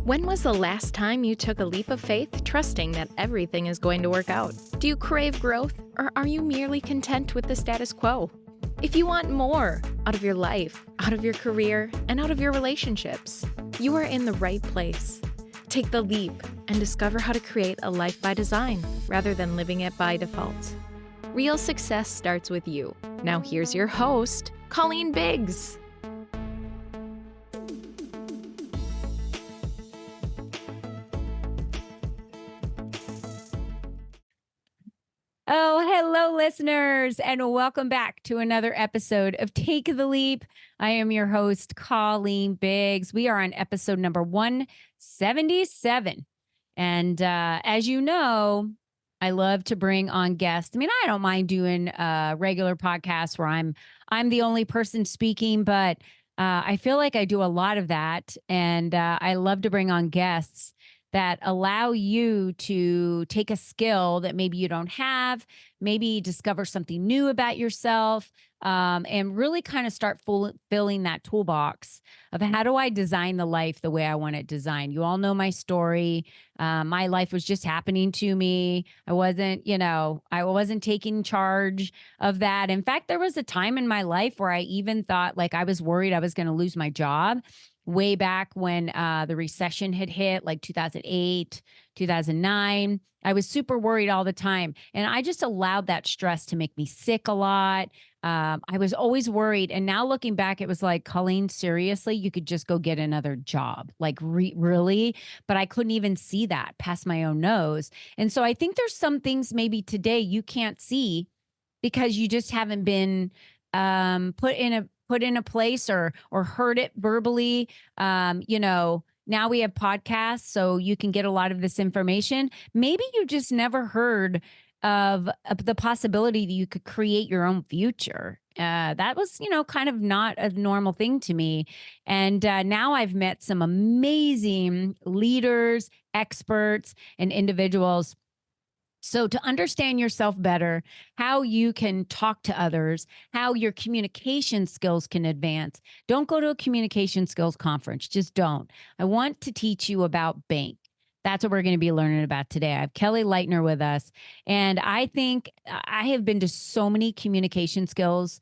When was the last time you took a leap of faith, trusting that everything is going to work out? Do you crave growth, or are you merely content with the status quo? If you want more out of your life, out of your career, and out of your relationships, you are in the right place. Take the leap and discover how to create a life by design rather than living it by default. Real success starts with you. Now here's your host, Colleen Biggs. Oh, hello, listeners, and welcome back to another episode of Take the Leap. I am your host, Colleen Biggs. We are on episode number 177. And as you know, I love to bring on guests. I mean, I don't mind doing regular podcasts where I'm the only person speaking, but I feel like I do a lot of that. And I love to bring on guests that allow you to take a skill that maybe you don't have, maybe discover something new about yourself, and really kind of start filling that toolbox of how do I design the life the way I want it designed. You all know my story. My life was just happening to me. I wasn't taking charge of that. In fact, there was a time in my life where I even thought like I was worried I was going to lose my job. Way back when the recession had hit, like 2008, 2009. I was super worried all the time. And I just allowed that stress to make me sick a lot. I was always worried. And now looking back, it was like, Colleen, seriously, you could just go get another job. Like, really? But I couldn't even see that past my own nose. And so I think there's some things maybe today you can't see because you just haven't been put in a place or heard it verbally. Now we have podcasts, so you can get a lot of this information. Maybe you just never heard of the possibility that you could create your own future. That was, kind of not a normal thing to me. And now I've met some amazing leaders, experts, and individuals. So to understand yourself better, how you can talk to others, how your communication skills can advance, don't go to a communication skills conference. Just don't. I want to teach you about B.A.N.K. That's what we're going to be learning about today. I have Kelly Leightner with us. And I think I have been to so many communication skills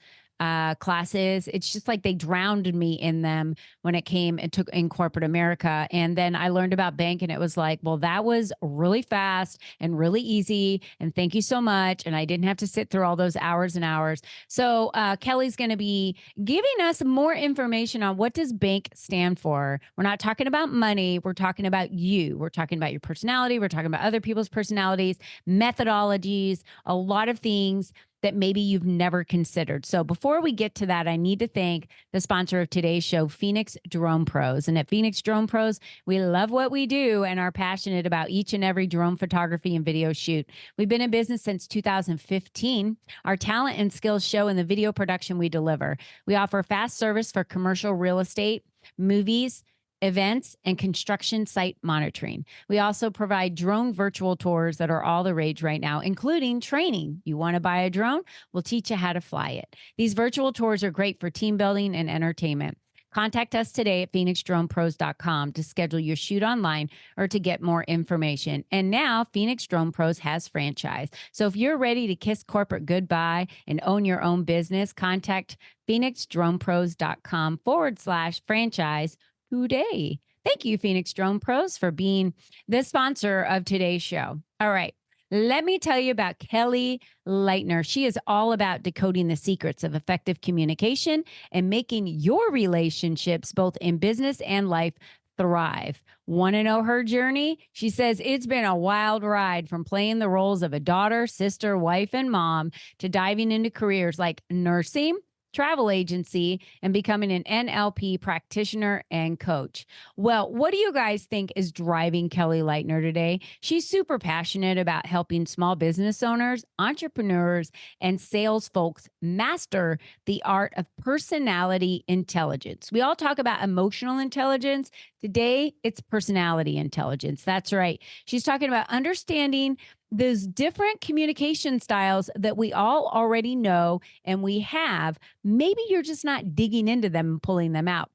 classes. It's just like they drowned me in them when it came and took in corporate America. And then I learned about B.A.N.K. and it was like, well, that was really fast and really easy. And thank you so much. And I didn't have to sit through all those hours and hours. So Kelly's going to be giving us more information on what does B.A.N.K. stand for. We're not talking about money. We're talking about you. We're talking about your personality. We're talking about other people's personalities, methodologies, a lot of things that maybe you've never considered. So before we get to that, I need to thank the sponsor of today's show, Phoenix Drone Pros. And at Phoenix Drone Pros, we love what we do and are passionate about each and every drone photography and video shoot. We've been in business since 2015. Our talent and skills show in the video production we deliver. We offer fast service for commercial real estate, movies, events, and construction site monitoring. We also provide drone virtual tours that are all the rage right now, including training. You want to buy a drone? We'll teach you how to fly it. These virtual tours are great for team building and entertainment. Contact us today at phoenixdronepros.com to schedule your shoot online or to get more information. And now Phoenix Drone Pros has franchise. So if you're ready to kiss corporate goodbye and own your own business, contact phoenixdronepros.com/franchise today. Thank you, Phoenix Drone Pros, for being the sponsor of today's show. All right. Let me tell you about Kelly Leightner. She is all about decoding the secrets of effective communication and making your relationships, both in business and life, thrive. Want to know her journey? She says it's been a wild ride from playing the roles of a daughter, sister, wife, and mom to diving into careers like nursing, travel agency, and becoming an NLP practitioner and coach. Well, what do you guys think is driving Kelly Leightner today? She's super passionate about helping small business owners, entrepreneurs, and sales folks master the art of personality intelligence. We all talk about emotional intelligence. Today, it's personality intelligence. That's right. She's talking about understanding those different communication styles that we all already know and we have. Maybe you're just not digging into them and pulling them out.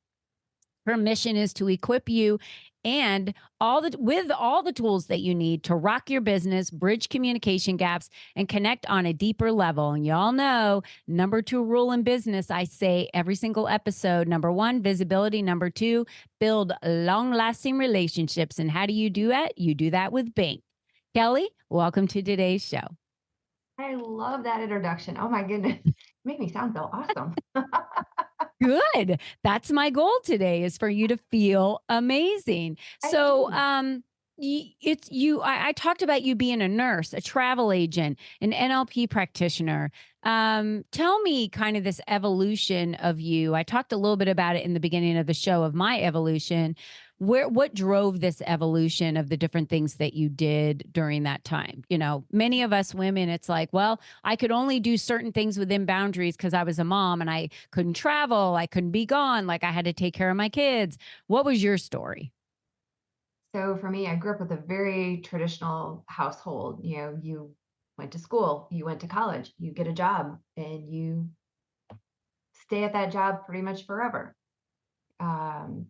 Her mission is to equip you and with all the tools that you need to rock your business, bridge communication gaps, and connect on a deeper level. And y'all know, number 2 rule in business, I say every single episode. Number 1, visibility. Number 2, build long-lasting relationships. And how do you do that? You do that with B.A.N.K. Kelly, welcome to today's show. I love that introduction. Oh my goodness. You make me sound so awesome. Good. That's my goal today, is for you to feel amazing. So, it's you. I talked about you being a nurse, a travel agent, an NLP practitioner. Tell me kind of this evolution of you. I talked a little bit about it in the beginning of the show, of my evolution. What drove this evolution of the different things that you did during that time? You know, many of us women, it's like, well, I could only do certain things within boundaries because I was a mom and I couldn't travel, I couldn't be gone, like I had to take care of my kids. What was your story? So for me, I grew up with a very traditional household. You know, you went to school, you went to college, you get a job, and you stay at that job pretty much forever. Um,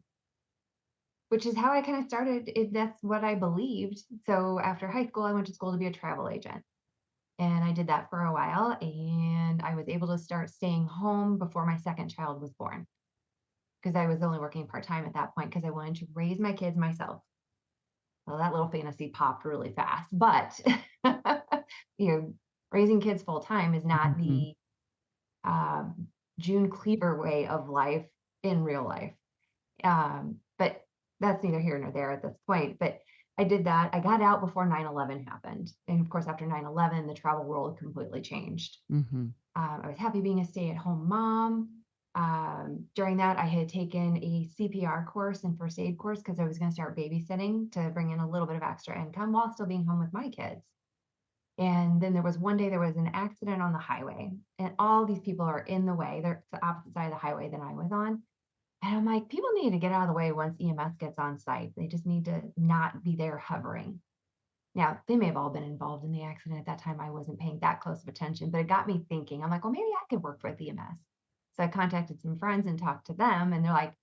which is how I kind of started. That's what I believed. So after high school, I went to school to be a travel agent. And I did that for a while. And I was able to start staying home before my second child was born, because I was only working part time at that point because I wanted to raise my kids myself. Well, that little fantasy popped really fast, but you know, raising kids full time is not Mhm. the um, June Cleaver way of life in real life. But that's neither here nor there at this point. But I did that. I got out before 9/11 happened. And of course, after 9/11, the travel world completely changed. Mhm. I was happy being a stay at home mom. During that, I had taken a CPR course and first aid course because I was going to start babysitting to bring in a little bit of extra income while still being home with my kids. And then there was one day there was an accident on the highway, and all these people are in the way. They're to the opposite side of the highway than I was on. And I'm like, people need to get out of the way once EMS gets on site. They just need to not be there hovering. Now, they may have all been involved in the accident at that time. I wasn't paying that close of attention, but it got me thinking. I'm like, well, maybe I could work with EMS. So I contacted some friends and talked to them, and they're like,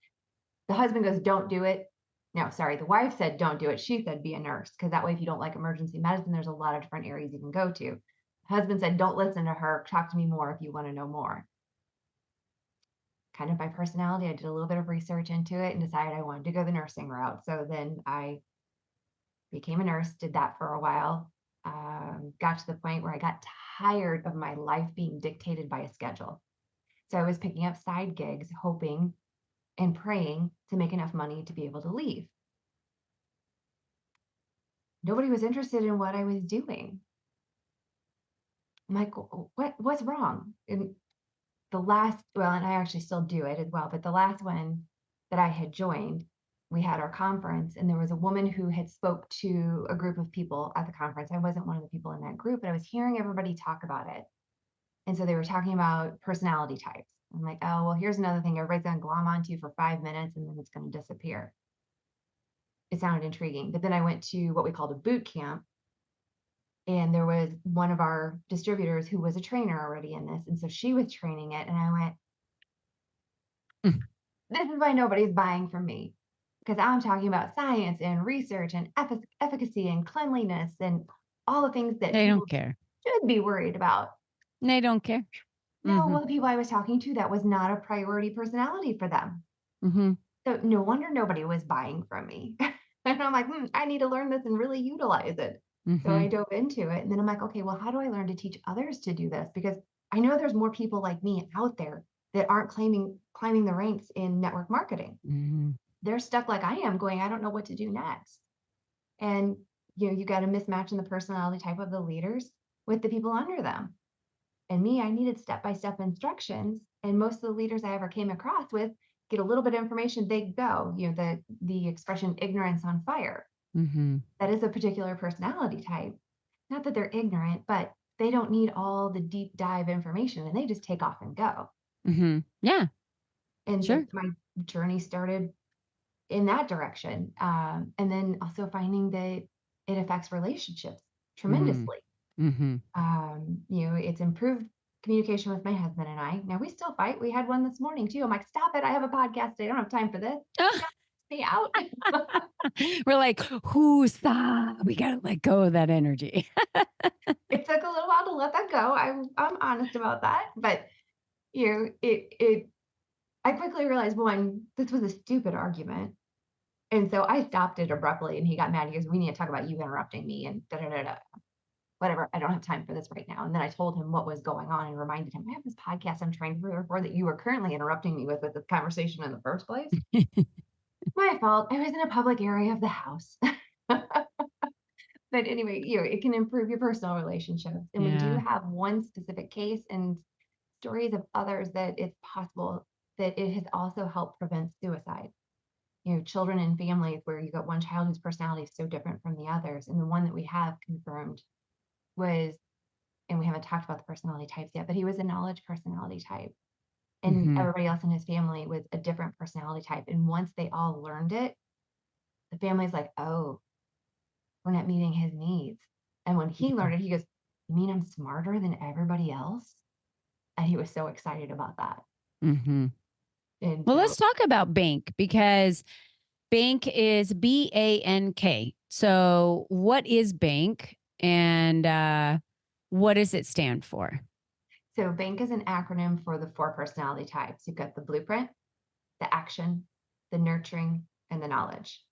the husband goes, don't do it. No, sorry, the wife said, don't do it. She said, be a nurse, because that way, if you don't like emergency medicine, there's a lot of different areas you can go to. The husband said, don't listen to her. Talk to me more if you want to know more. Kind of my personality, I did a little bit of research into it and decided I wanted to go the nursing route. So then I became a nurse, did that for a while, got to the point where I got tired of my life being dictated by a schedule. So I was picking up side gigs, hoping and praying to make enough money to be able to leave. Nobody was interested in what I was doing. I'm like, what's wrong? And the last, well, and I actually still do it as well, but the last one that I had joined, we had our conference, and there was a woman who had spoke to a group of people at the conference. I wasn't one of the people in that group, but I was hearing everybody talk about it. And so they were talking about personality types. I'm like, oh, well, here's another thing everybody's going to glom onto for 5 minutes and then it's going to disappear. It sounded intriguing. But then I went to what we called a boot camp, and there was one of our distributors who was a trainer already in this. And so she was training it. And I went, this is why nobody's buying from me, because I'm talking about science and research and efficacy and cleanliness and all the things that They people don't care. should be worried about. They don't care. No, Mhm. well, the people I was talking to, that was not a priority personality for them. Mhm. So no wonder nobody was buying from me. And I'm like, I need to learn this and really utilize it. So I Mhm. dove into it. And then I'm like, okay, well, how do I learn to teach others to do this? Because I know there's more people like me out there that aren't climbing the ranks in network marketing. Mhm. They're stuck like I am, going, I don't know what to do next. And you got a mismatch in the personality type of the leaders with the people under them. And me, I needed step-by-step instructions. And most of the leaders I ever came across with get a little bit of information, they go, the expression ignorance on fire. Mhm. That is a particular personality type. Not that they're ignorant, but they don't need all the deep dive information and they just take off and go. Mhm. Yeah, And so sure. my journey started in that direction. And then also finding that it affects relationships Mhm. tremendously. Mhm. It's improved communication with my husband and I. Now we still fight. We had one this morning too. I'm like, stop it. I have a podcast today. I don't have time for this. me out. We're like, who's that? We got to let go of that energy. It took a little while to let that go. I'm honest about that, but I quickly realized, one, this was a stupid argument. And so I stopped it abruptly and he got mad. He goes, we need to talk about you interrupting me and da da da da. Whatever. I don't have time for this right now. And then I told him what was going on and reminded him, I have this podcast I'm trying to record that you were currently interrupting me with this conversation in the first place. My fault. I was in a public area of the house. But anyway, it can improve your personal relationships. And we do have one specific case and stories of others that it's possible that it has also helped prevent suicide. Children and families where you got one child whose personality is so different from the others. And the one that we have confirmed was, and we haven't talked about the personality types yet, but he was a knowledge personality type. And everybody else in his family was a different personality type. And once they all learned it, the family's like, oh, we're not meeting his needs. And when he learned it, he goes, you mean I'm smarter than everybody else? And he was so excited about that. Mm-hmm. And well, let's talk about B.A.N.K because B.A.N.K is B.A.N.K. So what is B.A.N.K and what does it stand for? So B.A.N.K is an acronym for the 4 personality types. You've got the blueprint, the action, the nurturing, and the knowledge.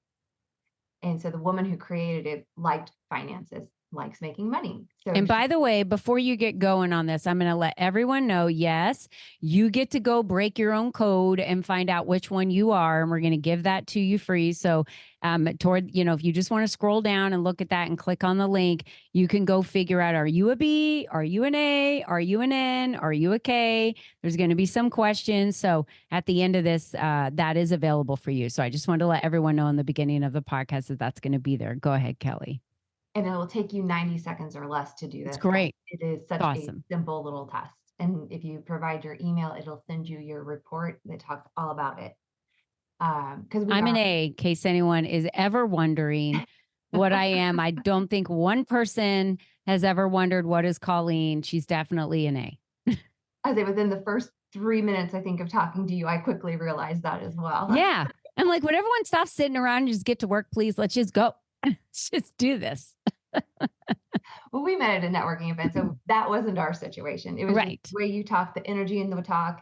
And so the woman who created it liked finances, likes making money. So and by the way, before you get going on this, I'm going to let everyone know, yes, you get to go break your own code and find out which one you are. And we're going to give that to you free. So if you just want to scroll down and look at that and click on the link, you can go figure out, are you a B? Are you an A? Are you an N? Are you a K? There's going to be some questions. So at the end of this, that is available for you. So I just wanted to let everyone know in the beginning of the podcast that that's going to be there. Go ahead, Kelly. And it will take you 90 seconds or less to do this. It's great. It is such awesome. a simple little test. And if you provide your email, it'll send you your report that talks all about it. Because I'm an A, in case anyone is ever wondering what I am. I don't think one person has ever wondered what is Colleen. She's definitely an A. I say within the first 3 minutes, I think, of talking to you, I quickly realized that as well. Yeah. I'm like, would everyone stop sitting around and just get to work, please? Let's just go. Let's just do this. Well, we met at a networking event, so that wasn't our situation. It was right. the way you talk, the energy in the talk,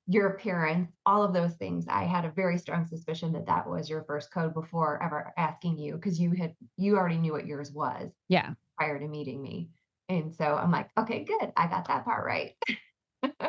your appearance, all of those things. I had a very strong suspicion that that was your first code before ever asking you, because you already knew what yours was. Yeah. Prior to meeting me. And so I'm like, okay, good. I got that part right.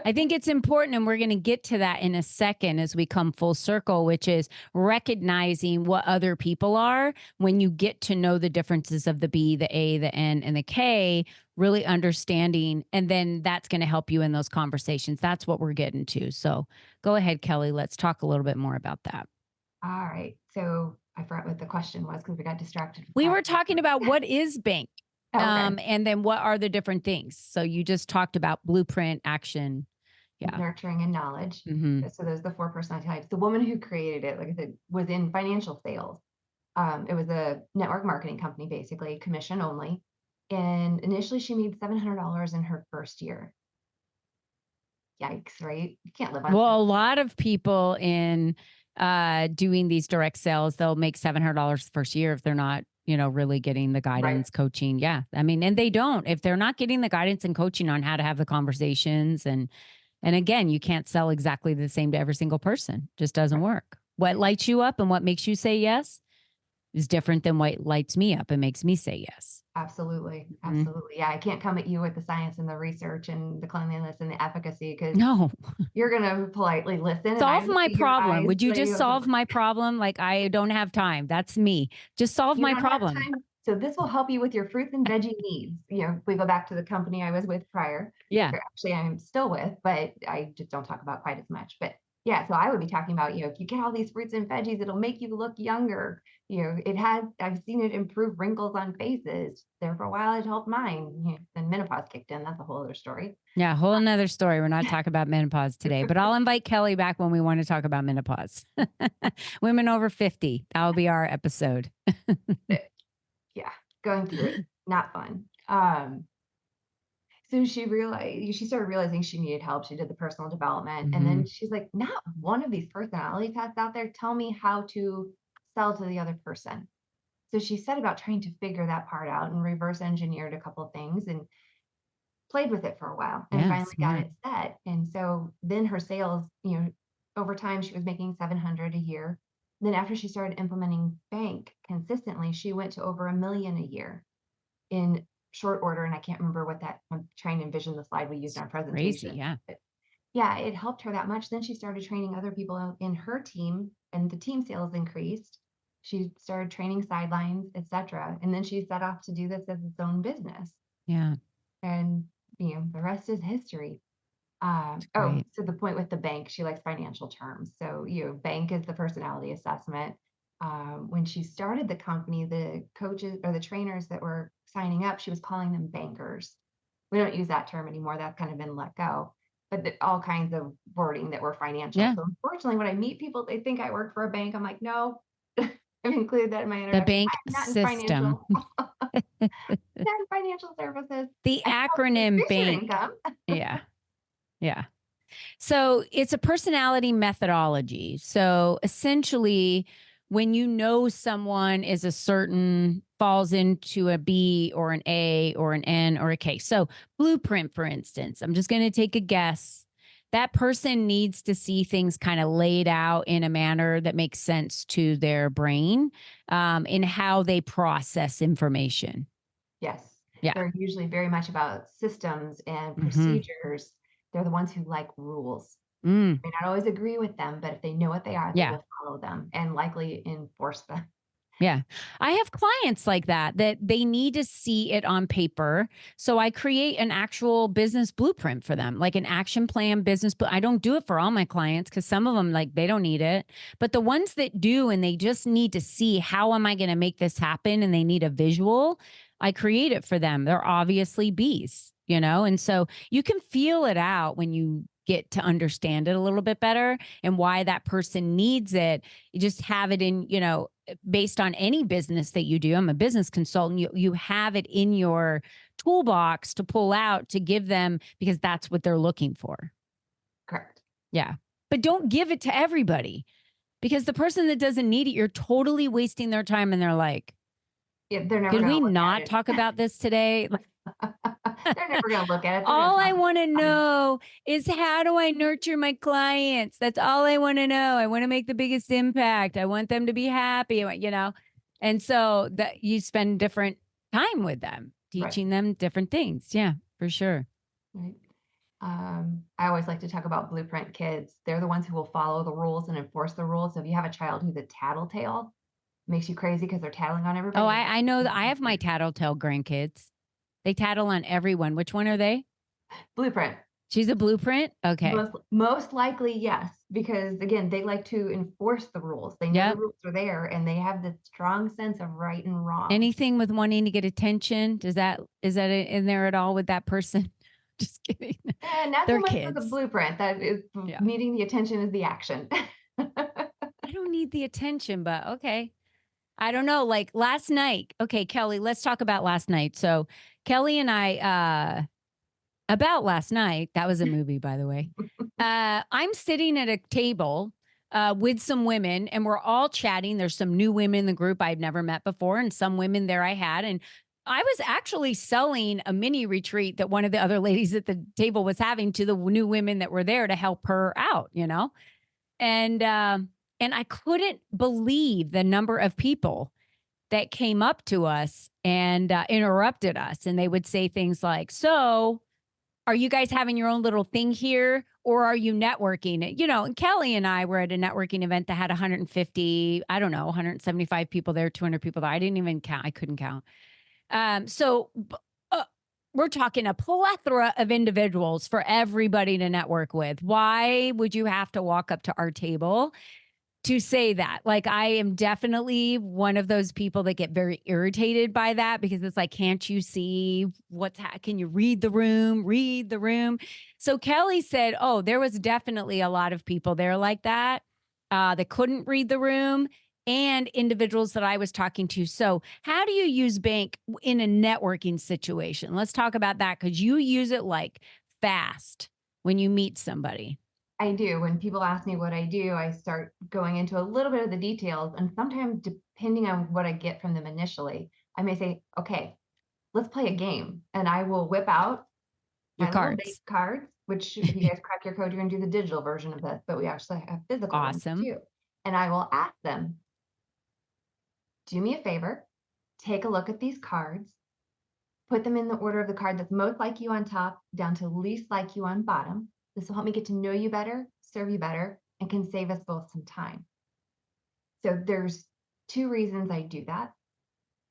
I think it's important, and we're going to get to that in a second as we come full circle, which is recognizing what other people are when you get to know the differences of the B, the A, the N, and the K, really understanding, and then that's going to help you in those conversations. That's what we're getting to. So go ahead, Kelly. Let's talk a little bit more about that. All right. So I forgot what the question was because we got distracted. We were talking about what is B.A.N.K. Okay. And then what are the different things? So you just talked about blueprint, action, nurturing, and knowledge. So those are the 4 personality types. The woman who created it, like I said, was in financial sales. It was a network marketing company, basically commission only. And initially she made $700 in her first year. Yikes, right? You can't live on. Well, a lot of people in doing these direct sales, they'll make $700 the first year if they're not, really getting the guidance, coaching. Yeah. I mean, and they don't, if they're not getting the guidance and coaching on how to have the conversations. And again, you can't sell exactly the same to every single person. Just doesn't work. What lights you up and what makes you say yes is different than what lights me up and makes me say yes. Absolutely. Absolutely. Yeah. I can't come at you with the science and the research and the cleanliness and the efficacy, because you're going to politely listen. Solve my problem. Would you just solve my problem? Like, I don't have time. That's me. Just solve my problem. So this will help you with your fruits and veggie needs. We go back to the company I was with prior. Yeah. Actually, I'm still with, but I just don't talk about quite as much. But yeah, so I would be talking about, if you get all these fruits and veggies, it'll make you look younger. I've seen it improve wrinkles on faces. There for a while, it helped mine. Then menopause kicked in. That's a whole other story. Yeah, whole another story. We're not talking about menopause today, but I'll invite Kelly back when we want to talk about menopause. Women over 50. That'll be our episode. Yeah, going through it, not fun. So she started realizing she needed help. She did the personal development. And then she's like, not one of these personality tests out there tell me how to sell to the other person. So she set about trying to figure that part out and reverse engineered a couple things and played with it for a while and Yeah, finally got smart. it set. And so then her sales, over time she was making 700 a year. Then after she started implementing bank consistently, she went to over $1 million a year in short order. And I can't remember what that, I'm trying to envision the slide we used in our Crazy, presentation. yeah. But yeah, it helped her that much. Then she started training other people in her team and the team sales increased. She started training sidelines, etc. And then she set off to do this as its own business. Yeah. And the rest is history. Great. So the point with the bank, she likes financial terms. So, bank is the personality assessment. When she started the company, the coaches or the trainers that were signing up, she was calling them bankers. We don't use that term anymore. That's kind of been let go. But all kinds of wording that were financial. Yeah. So unfortunately, when I meet people, they think I work for a bank. I'm like, no, I've included that in my The introduction. bank I'm not in system. financial, not in financial services. The I help acronym increase your BANK. income. Yeah. Yeah. So it's a personality methodology. So essentially, when you know someone is a certain falls into a B or an A or an N or a K. So blueprint, for instance, I'm just going to take a guess. That person needs to see things kind of laid out in a manner that makes sense to their brain in how they process information. Yes. Yeah. They're usually very much about systems and Mhm. procedures. They're the ones who like rules. Mm. May not always agree with them, but if they know what they are, they Yeah. will follow them and likely enforce them. Yeah. I have clients like that they need to see it on paper. So I create an actual business blueprint for them, like an action plan business. But I don't do it for all my clients because some of them, like, they don't need it. But the ones that do, and they just need to see, how am I going to make this happen? And they need a visual, I create it for them. They're obviously bees, and so you can feel it out when you get to understand it a little bit better and why that person needs it. You just have it in, based on any business that you do. I'm a business consultant. You have it in your toolbox to pull out to give them because that's what they're looking for. Correct. Yeah. But don't give it to everybody because the person that doesn't need it, you're totally wasting their time. And they're like, Yeah, they're never could going we to look not at talk about this today? it. They're never going to look at it. They're All I going want to to know is, how do I nurture my clients? That's all I want to know. I want to make the biggest impact. I want them to be happy, And so that you spend different time with them, teaching them different things. Yeah, for sure. Right. I always like to talk about blueprint kids. They're the ones who will follow the rules and enforce the rules. So if you have a child who's a tattletale, makes you crazy because they're tattling on everybody. Oh, I know that I have my tattletale grandkids. They tattle on everyone. Which one are they? Blueprint. She's a blueprint? Okay. Most likely, yes, because again, they like to enforce the rules. They know the rules are there and they have this strong sense of right and wrong. Anything with wanting to get attention, is that in there at all with that person? Just kidding. Not They're so much kids. for the blueprint. That is needing the attention is the action. I don't need the attention, but okay. I don't know. Like last night. Okay, Kelly, let's talk about last night. So Kelly and I, about last night, that was a movie, by the way. I'm sitting at a table with some women and we're all chatting. There's some new women in the group I've never met before, and some women there I had. And I was actually selling a mini retreat that one of the other ladies at the table was having to the new women that were there to help her out, And I couldn't believe the number of people that came up to us and interrupted us. And they would say things like, so are you guys having your own little thing here, or are you networking? And Kelly and I were at a networking event that had 150, 175 people there, 200 people there. I didn't even count. I couldn't count. So we're talking a plethora of individuals for everybody to network with. Why would you have to walk up to our table to say that? Like, I am definitely one of those people that get very irritated by that because it's like, can't you see can you read the room? Read the room. So Kelly said, oh, there was definitely a lot of people there like that that couldn't read the room, and individuals that I was talking to. So how do you use B.A.N.K in a networking situation? Let's talk about that, because you use it like fast when you meet somebody. I do. When people ask me what I do, I start going into a little bit of the details. And sometimes, depending on what I get from them initially, I may say, okay, let's play a game. And I will whip out Your my little base cards. cards, which if you guys crack your code, you're going to do the digital version of this, but we actually have physical ones Awesome. too. And I will ask them, do me a favor, take a look at these cards, put them in the order of the card that's most like you on top down to least like you on bottom. This will help me get to know you better, serve you better, and can save us both some time. So there's two reasons I do that.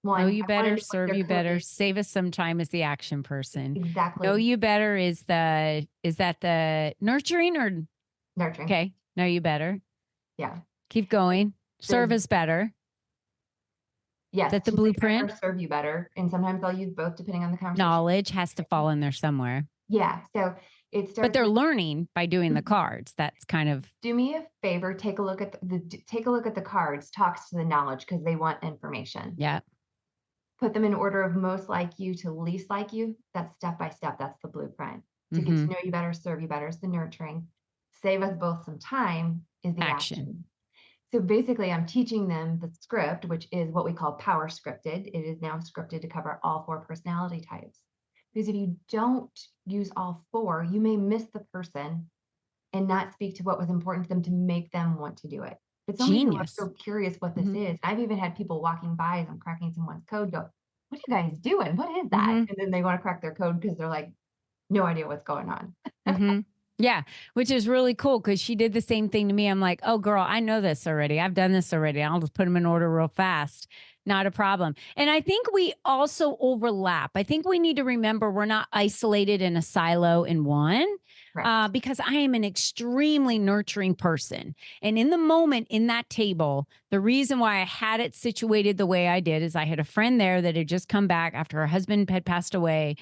One, Know you I better, wanted to put serve their you code better, in save us some time is the action person. Know exactly you better is that the nurturing or nurturing. okay? Know you better. Yeah. Keep going. Serve us better. Yes. That the to know you better, blueprint. serve you better. And sometimes I'll use both depending on the conversation. Knowledge has to fall in there somewhere. Yeah. So it starts. But they're learning by doing the cards. That's kind of. Do me a favor. Take a look at take a look at the cards. Talks to the knowledge because they want information. Yeah. Put them in order of most like you to least like you. That's step by step. That's the blueprint. To get to know you better, serve you better is the nurturing. Save us both some time is the action. So basically, I'm teaching them the script, which is what we call power scripted. It is now scripted to cover all 4 personality types. Because if you don't use all 4, you may miss the person and not speak to what was important to them to make them want to do it. But some people are so curious what this is. I've even had people walking by as I'm cracking someone's code go, what are you guys doing? What is that? And then they want to crack their code because they're like, no idea what's going on. Yeah, which is really cool because she did the same thing to me. I'm like, oh, girl, I know this already. I've done this already. I'll just put them in order real fast. Not a problem. And I think we also overlap. I think we need to remember we're not isolated in a silo in one. Because I am an extremely nurturing person. And in the moment in that table, the reason why I had it situated the way I did is I had a friend there that had just come back after her husband had passed away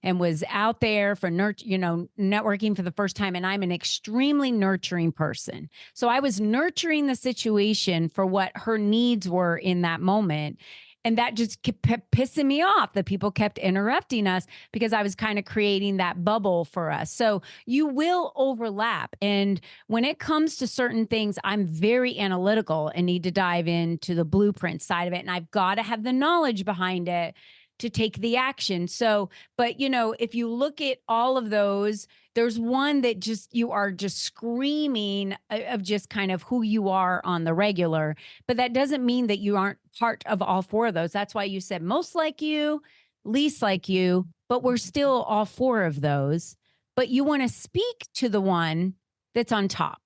and was out there for networking for the first time. And I'm an extremely nurturing person. So I was nurturing the situation for what her needs were in that moment. And that just kept pissing me off that people kept interrupting us because I was kind of creating that bubble for us. So you will overlap. And when it comes to certain things, I'm very analytical and need to dive into the blueprint side of it. And I've got to have the knowledge behind it to take the action. So, but if you look at all of those, there's one that you are just screaming of just kind of who you are on the regular, but that doesn't mean that you aren't part of all 4 of those. That's why you said most like you, least like you, but we're still all 4 of those, but you want to speak to the one that's on top.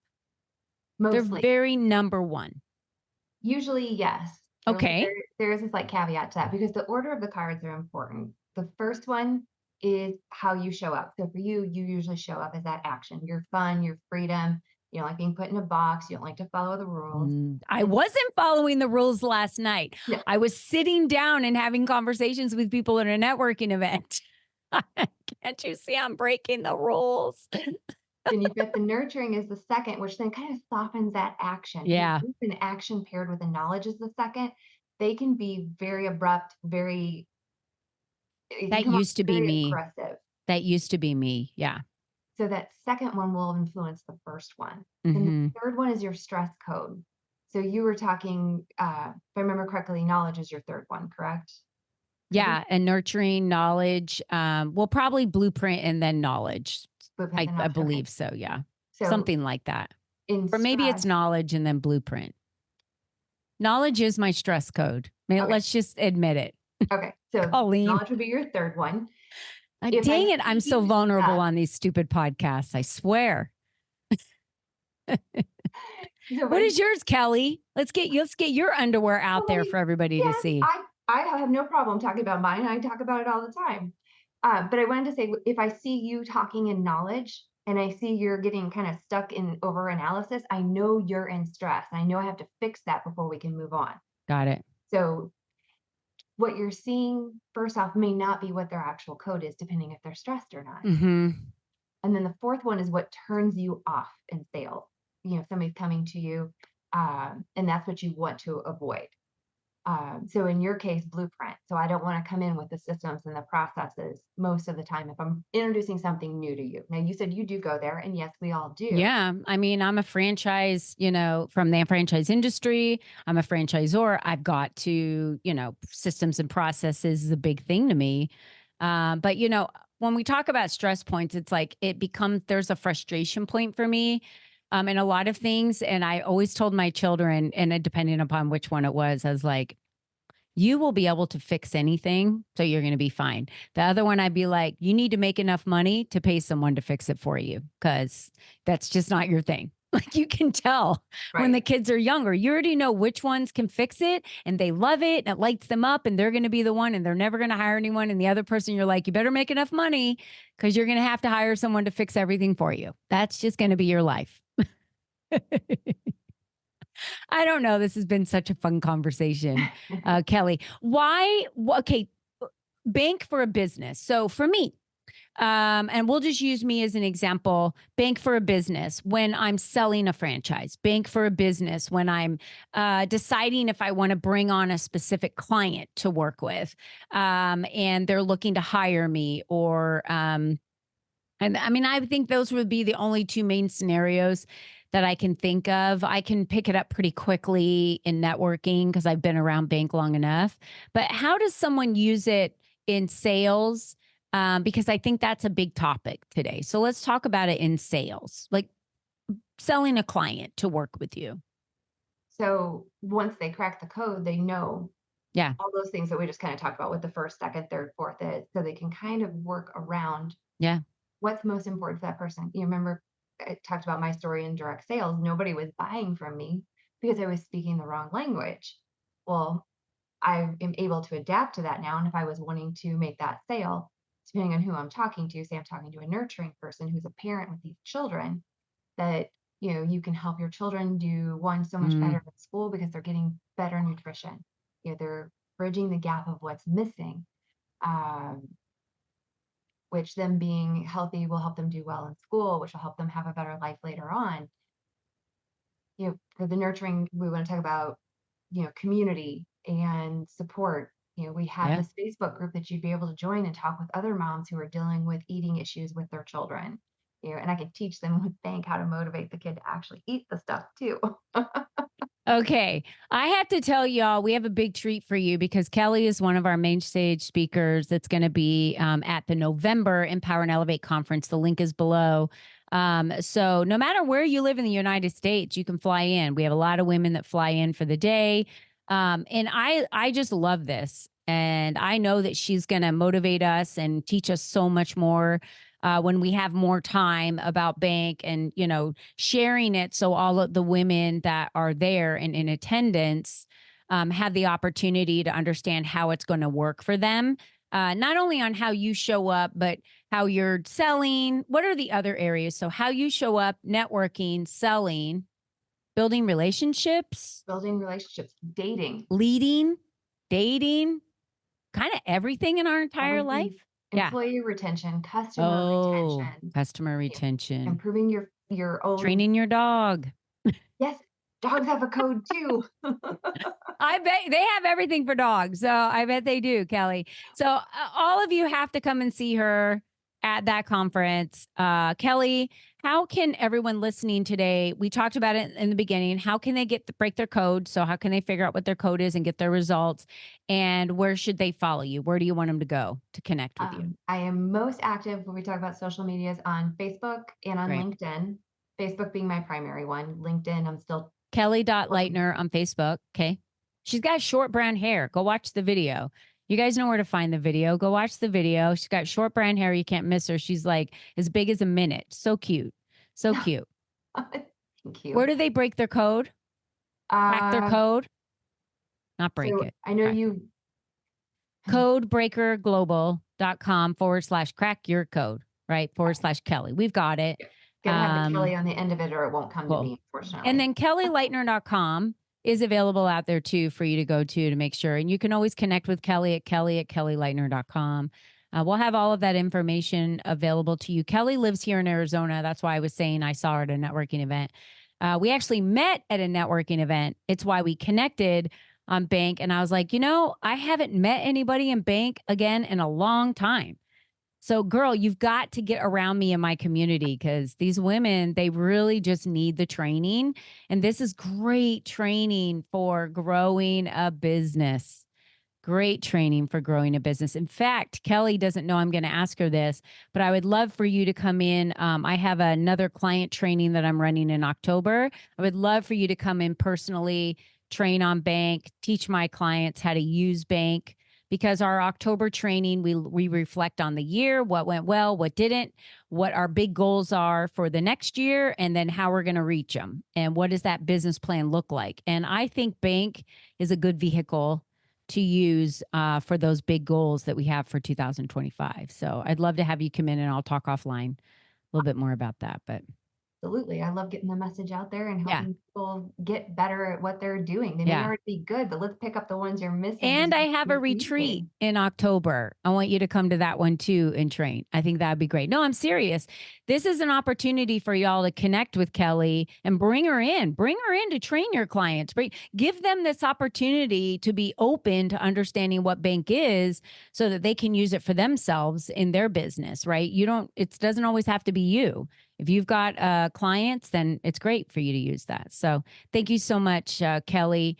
Mostly. They're very number 1. Usually, yes. Okay. There is this caveat to that because the order of the cards are important. The first one is how you show up. So for you, you usually show up as that action. Your fun, your freedom. You don't like being put in a box. You don't like to follow the rules. I wasn't following the rules last night. No. I was sitting down and having conversations with people at a networking event. Can't you see I'm breaking the rules? Then you've got the nurturing is the second, which then kind of softens that action. Yeah. An action paired with the knowledge is the second. They can be very abrupt, very. That used to be me. Aggressive. That used to be me. Yeah. So that second one will influence the first one. And the third one is your stress code. So you were talking, if I remember correctly, knowledge is your third one, correct? Yeah. And nurturing, knowledge, well, probably blueprint and then knowledge. I believe so. Yeah. So something like that. Or maybe it's knowledge and then blueprint. Knowledge is my stress code. Let's just admit it. Okay. So Colleen. Knowledge would be your third one. Dang it. I'm so vulnerable on these stupid podcasts. I swear. What is yours, Kelly? Let's get your underwear out there for everybody to see. I have no problem talking about mine. I talk about it all the time. But I wanted to say, if I see you talking in knowledge and I see you're getting kind of stuck in over analysis, I know you're in stress. I know I have to fix that before we can move on. Got it. So what you're seeing first off may not be what their actual code is, depending if they're stressed or not. And then the fourth one is what turns you off in sales. Somebody's coming to you, and that's what you want to avoid. So in your case, blueprint. So I don't want to come in with the systems and the processes most of the time if I'm introducing something new to you. Now, you said you do go there, and yes, we all do. Yeah. I mean, I'm a franchise, from the franchise industry. I'm a franchisor. I've got to, systems and processes is a big thing to me. But, when we talk about stress points, it's like there's a frustration point for me in a lot of things. And I always told my children, and depending upon which one it was, I was like, you will be able to fix anything, so you're going to be fine. The other one, I'd be like, you need to make enough money to pay someone to fix it for you because that's just not your thing. Like you can tell when the Right. kids are younger, you already know which ones can fix it and they love it and it lights them up and they're going to be the one and they're never going to hire anyone. And the other person, you're like, you better make enough money because you're going to have to hire someone to fix everything for you. That's just going to be your life. I don't know. This has been such a fun conversation, Kelly. Okay, bank for a business. So for me, and we'll just use me as an example, bank for a business when I'm selling a franchise, bank for a business when I'm deciding if I want to bring on a specific client to work with and they're looking to hire me and I mean, I think those would be the only two main scenarios that I can think of. I can pick it up pretty quickly in networking because I've been around bank long enough. But how does someone use it in sales? Because I think that's a big topic today. So let's talk about it in sales, like selling a client to work with you. So once they crack the code, they know Yeah. all those things that we just kind of talked about, what the first, second, third, fourth is, so they can kind of work around Yeah. what's most important to that person. You remember I talked about my story in direct sales. Nobody was buying from me because I was speaking the wrong language. Well, I am able to adapt to that now. And if I was wanting to make that sale, depending on who I'm talking to, say I'm talking to a nurturing person who's a parent with these children, that you can help your children do one so much better Mm, in school because they're getting better nutrition. They're bridging the gap of what's missing. Um, which them being healthy will help them do well in school, which will help them have a better life later on. For the nurturing, we want to talk about, community and support. We have yeah. this Facebook group that you'd be able to join and talk with other moms who are dealing with eating issues with their children. And I can teach them with B.A.N.K how to motivate the kid to actually eat the stuff too. Okay. I have to tell y'all, we have a big treat for you because Kelly is one of our main stage speakers that's going to be at the November Empower and Elevate conference. The link is below. So no matter where you live in the United States, you can fly in. We have a lot of women that fly in for the day. And I just love this. And I know that she's going to motivate us and teach us so much more when we have more time about B.A.N.K and, sharing it so all of the women that are there and in attendance have the opportunity to understand how it's going to work for them. Not only on how you show up, but how you're selling. What are the other areas? So, how you show up, networking, selling, building relationships, Building relationships, dating, leading, dating, kind of everything in our entire life. everything, Yeah. employee retention, customer Oh, retention, customer retention, improving your own. training your dog. Yes, dogs have a code too. I bet they have everything for dogs. So I bet they do, Kelly. So all of you have to come and see her at that conference. Kelly, how can everyone listening today? We talked about it in the beginning. How can they break their code? So how can they figure out what their code is and get their results? And where should they follow you? Where do you want them to go to connect with you? I am most active when we talk about social medias on Facebook and on Great. LinkedIn. Facebook being my primary one. LinkedIn, I'm still working. Kelly.Leitner on Facebook. Okay. She's got short brown hair. Go watch the video. You guys know where to find the video. Go watch the video. She's got short brown hair. You can't miss her. She's like as big as a minute. So cute. So cute. Thank you. Where do they break their code? Crack their code? Not break So it. I know Crack it. you. Codebreakerglobal.com/crack your code, right? /Kelly. We've got it. Gotta have the Kelly on the end of it or it won't come to Cool. me, unfortunately. And then kellyleitner.com is available out there too for you to go to make sure. And you can always connect with Kelly at kellyleitner.com. We'll have all of that information available to you. Kelly lives here in Arizona. That's why I was saying I saw her at a networking event. We actually met at a networking event. It's why we connected on B.A.N.K. And I was like, I haven't met anybody in B.A.N.K. again in a long time. So girl, you've got to get around me in my community because these women, they really just need the training. And this is great training for growing a business. Great training for growing a business. In fact, Kelly doesn't know I'm going to ask her this, but I would love for you to come in. I have another client training that I'm running in October. I would love for you to come in personally, train on B.A.N.K, teach my clients how to use B.A.N.K, because our October training, we reflect on the year, what went well, what didn't, what our big goals are for the next year, and then how we're going to reach them. And what does that business plan look like? And I think B.A.N.K is a good vehicle to use for those big goals that we have for 2025. So I'd love to have you come in and I'll talk offline a little bit more about that. But absolutely. I love getting the message out there and Yeah. helping people get better at what they're doing. They may Yeah. already be good, but let's pick up the ones you're missing. 'cause And I you're have a missing retreat anything. in October. I want you to come to that one too and train. I think that'd be great. No, I'm serious. This is an opportunity for y'all to connect with Kelly and bring her in to train your clients. Give them this opportunity to be open to understanding what B.A.N.K is so that they can use it for themselves in their business, right? It doesn't always have to be you. If you've got clients, then it's great for you to use that. So thank you so much, Kelly,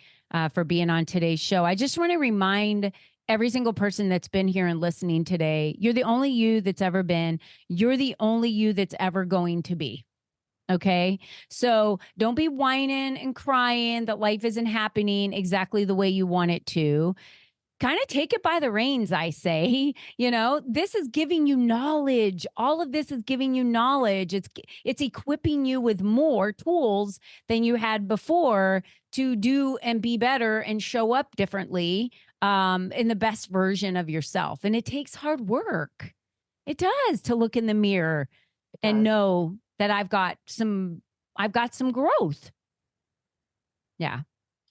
for being on today's show. I just want to remind every single person that's been here and listening today, you're the only you that's ever been. You're the only you that's ever going to be. Okay. So don't be whining and crying that life isn't happening exactly the way you want it to. Kind of take it by the reins, I say. This is giving you knowledge. All of this is giving you knowledge. It's equipping you with more tools than you had before to do and be better and show up differently in the best version of yourself. And it takes hard work. It does, to look in the mirror and know that I've got some growth. Yeah.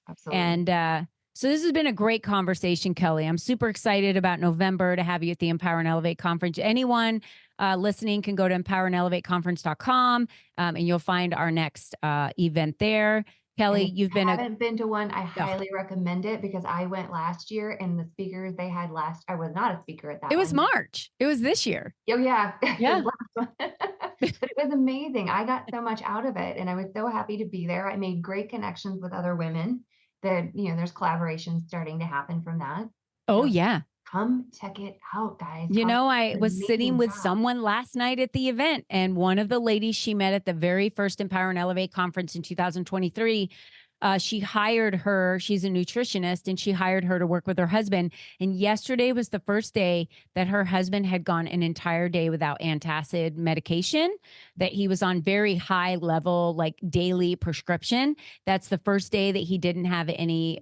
Absolutely. And so this has been a great conversation, Kelly. I'm super excited about November to have you at the Empower and Elevate conference. Anyone listening can go to empowerandelevateconference.com and you'll find our next event there. Kelly, And if you've you been haven't been to one, I highly recommend it because I went last year and the speakers they had I was not a speaker at that It was one. March. It was this year. Oh yeah. Yeah. The last one. But it was amazing. I got so much out of it and I was so happy to be there. I made great connections with other women that, there's collaborations starting to happen from that. Oh, So yeah. come check it out, guys. I was sitting with job. someone last night at the event, and one of the ladies she met at the very first Empower and Elevate conference in 2023, she hired her. She's a nutritionist, and she hired her to work with her husband. And yesterday was the first day that her husband had gone an entire day without antacid medication, that he was on very high level, like daily prescription. That's the first day that he didn't have any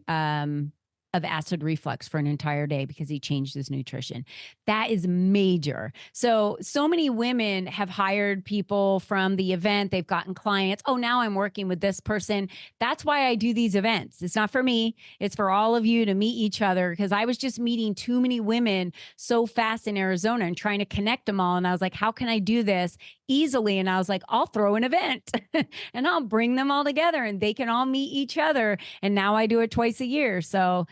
of acid reflux for an entire day because he changed his nutrition. That is major. So many women have hired people from the event. They've gotten clients. Oh, now I'm working with this person. That's why I do these events. It's not for me. It's for all of you to meet each other, because I was just meeting too many women so fast in Arizona and trying to connect them all. And I was like, how can I do this easily? And I was like, I'll throw an event and I'll bring them all together and they can all meet each other. And now I do it twice a year. So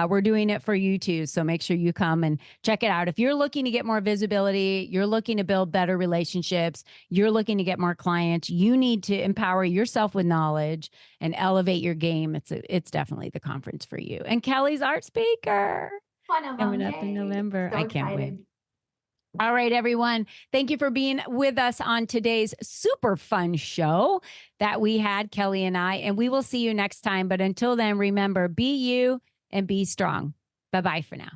we're doing it for you too. So make sure you come and check it out. If you're looking to get more visibility, you're looking to build better relationships, you're looking to get more clients, you need to empower yourself with knowledge and elevate your game. It's definitely the conference for you. And Kelly's our speaker coming up in November. So I can't excited. wait. All right, everyone. Thank you for being with us on today's super fun show that we had, Kelly and I, and we will see you next time. But until then, remember, be you and be strong. Bye-bye for now.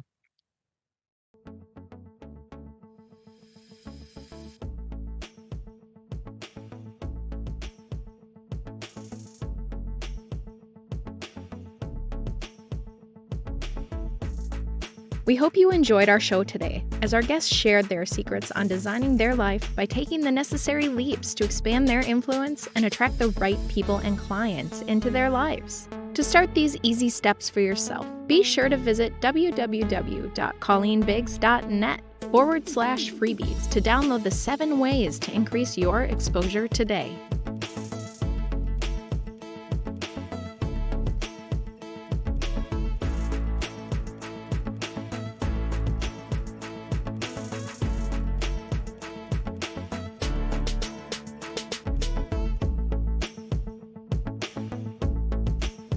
We hope you enjoyed our show today, as our guests shared their secrets on designing their life by taking the necessary leaps to expand their influence and attract the right people and clients into their lives. To start these easy steps for yourself, be sure to visit www.colleenbiggs.net/freebies to download the 7 ways to increase your exposure today.